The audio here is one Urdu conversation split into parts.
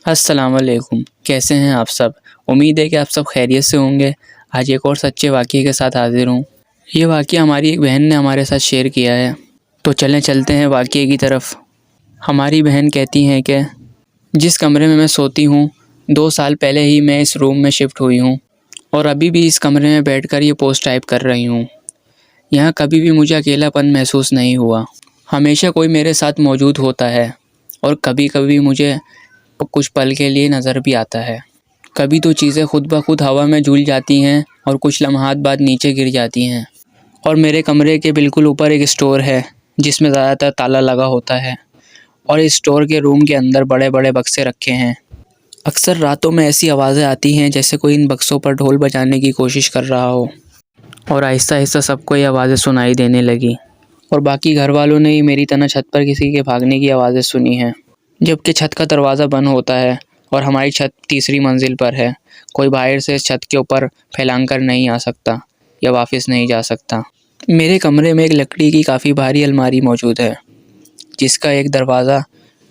السلام علیکم، کیسے ہیں آپ سب؟ امید ہے کہ آپ سب خیریت سے ہوں گے۔ آج ایک اور سچے واقعے کے ساتھ حاضر ہوں۔ یہ واقعہ ہماری ایک بہن نے ہمارے ساتھ شیئر کیا ہے، تو چلتے ہیں واقعے کی طرف۔ ہماری بہن کہتی ہیں کہ جس کمرے میں سوتی ہوں 2 سال پہلے ہی میں اس روم میں شفٹ ہوئی ہوں اور ابھی بھی اس کمرے میں بیٹھ کر یہ پوسٹ ٹائپ کر رہی ہوں۔ یہاں کبھی بھی مجھے اکیلا پن محسوس نہیں ہوا، ہمیشہ کوئی میرے ساتھ موجود ہوتا ہے اور کبھی کبھی مجھے کچھ پل کے لیے نظر بھی آتا ہے۔ کبھی تو چیزیں خود بخود ہوا میں جھول جاتی ہیں اور کچھ لمحات بعد نیچے گر جاتی ہیں۔ اور میرے کمرے کے بالکل اوپر ایک اسٹور ہے جس میں زیادہ تر تالا لگا ہوتا ہے، اور اس اسٹور کے روم کے اندر بڑے بڑے بکسے رکھے ہیں۔ اکثر راتوں میں ایسی آوازیں آتی ہیں جیسے کوئی ان بکسوں پر ڈھول بجانے کی کوشش کر رہا ہو، اور آہستہ آہستہ سب کو یہ آوازیں سنائی دینے لگی، اور باقی گھر والوں نے ہی میری طرح چھت پر کسی کے بھاگنے کی آوازیں سنی ہیں۔ جبکہ چھت کا دروازہ بند ہوتا ہے اور ہماری چھت تیسری منزل پر ہے، کوئی باہر سے اس چھت کے اوپر پھیلانگ کر نہیں آ سکتا یا واپس نہیں جا سکتا۔ میرے کمرے میں ایک لکڑی کی کافی بھاری الماری موجود ہے جس کا ایک دروازہ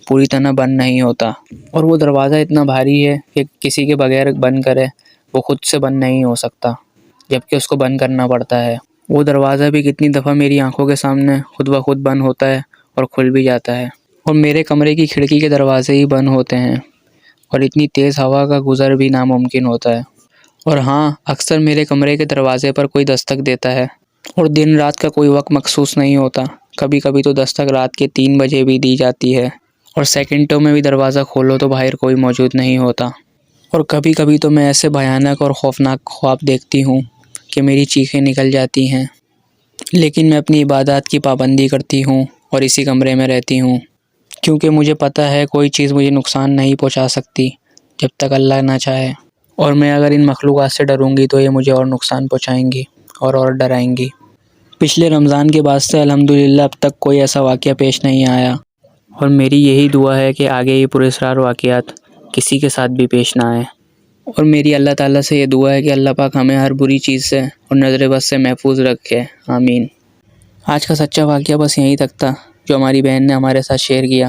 پوری طرح بند نہیں ہوتا، اور وہ دروازہ اتنا بھاری ہے کہ کسی کے بغیر بند کرے وہ خود سے بند نہیں ہو سکتا، جبکہ اس کو بند کرنا پڑتا ہے۔ وہ دروازہ بھی کتنی دفعہ میری آنکھوں کے سامنے خود بخود بند ہوتا ہے اور کھل بھی جاتا ہے، اور میرے کمرے کی کھڑکی کے دروازے ہی بند ہوتے ہیں، اور اتنی تیز ہوا کا گزر بھی ناممکن ہوتا ہے۔ اور ہاں، اکثر میرے کمرے کے دروازے پر کوئی دستک دیتا ہے، اور دن رات کا کوئی وقت مخصوص نہیں ہوتا، کبھی کبھی تو دستک رات کے 3 بجے بھی دی جاتی ہے، اور سیکنڈوں میں بھی دروازہ کھولو تو باہر کوئی موجود نہیں ہوتا۔ اور کبھی کبھی تو میں ایسے بھیانک اور خوفناک خواب دیکھتی ہوں کہ میری چیخیں نکل جاتی ہیں، لیکن میں اپنی عبادات کی پابندی کرتی ہوں اور اسی کمرے میں رہتی ہوں، کیونکہ مجھے پتہ ہے کوئی چیز مجھے نقصان نہیں پہنچا سکتی جب تک اللہ نہ چاہے، اور میں اگر ان مخلوقات سے ڈروں گی تو یہ مجھے اور نقصان پہنچائیں گی اور ڈرائیں گی۔ پچھلے رمضان کے بعد سے الحمدللہ اب تک کوئی ایسا واقعہ پیش نہیں آیا، اور میری یہی دعا ہے کہ آگے یہ پراسرار واقعات کسی کے ساتھ بھی پیش نہ آئیں، اور میری اللہ تعالیٰ سے یہ دعا ہے کہ اللہ پاک ہمیں ہر بری چیز سے اور نظر بد سے محفوظ رکھے، آمین۔ آج کا سچا واقعہ بس یہیں تک تھا جو ہماری بہن نے ہمارے ساتھ شیئر کیا۔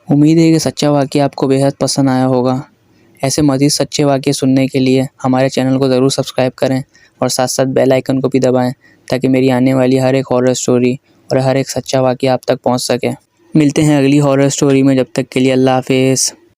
امید ہے کہ سچا واقعہ آپ کو بےحد پسند آیا ہوگا۔ ایسے مزید سچے واقعے سننے کے لیے ہمارے چینل کو ضرور سبسکرائب کریں اور ساتھ ساتھ بیل آئیکن کو بھی دبائیں تاکہ میری آنے والی ہر ایک ہارر سٹوری اور ہر ایک سچا واقعہ آپ تک پہنچ سکے۔ ملتے ہیں اگلی ہارر سٹوری میں، جب تک کے لیے اللہ حافظ۔